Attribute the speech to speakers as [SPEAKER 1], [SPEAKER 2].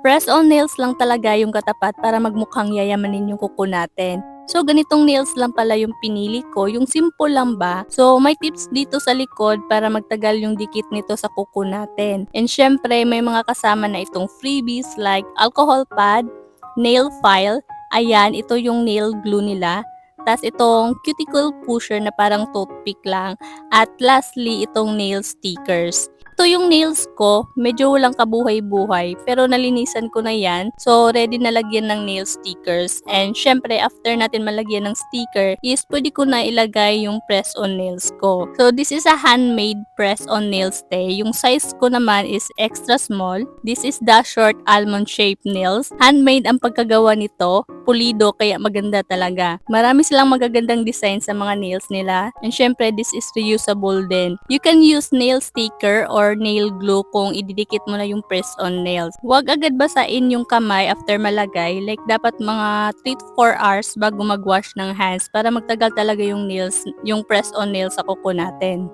[SPEAKER 1] Press on nails lang talaga yung katapat para magmukhang yayamanin yung kuko natin. So ganitong nails lang pala yung pinili ko, yung simple lang ba? So may tips dito sa likod para magtagal yung dikit nito sa kuko natin. And syempre may mga kasama na itong freebies like alcohol pad, nail file, ayan ito yung nail glue nila. Tapos itong cuticle pusher na parang toothpick lang. At lastly, itong nail stickers. Ito yung nails ko, medyo walang kabuhay-buhay, pero nalinisan ko na yan. So, ready na lagyan ng nail stickers. And syempre, after natin malagyan ng sticker, is pwede ko na ilagay yung press-on nails ko. So, this is a handmade press-on nail stay. Yung size ko naman is extra small. This is the short almond-shaped nails. Handmade ang pagkagawa nito, pulido, kaya maganda talaga. Marami silang magagandang design sa mga nails nila. And syempre, this is reusable din. You can use nail sticker or nail glue kung ididikit mo na yung press-on nails. Huwag agad basain yung kamay after malagay. Like, dapat mga 3 to 4 hours bago mag-wash ng hands para magtagal talaga yung nails, yung press-on nails sa kuko natin.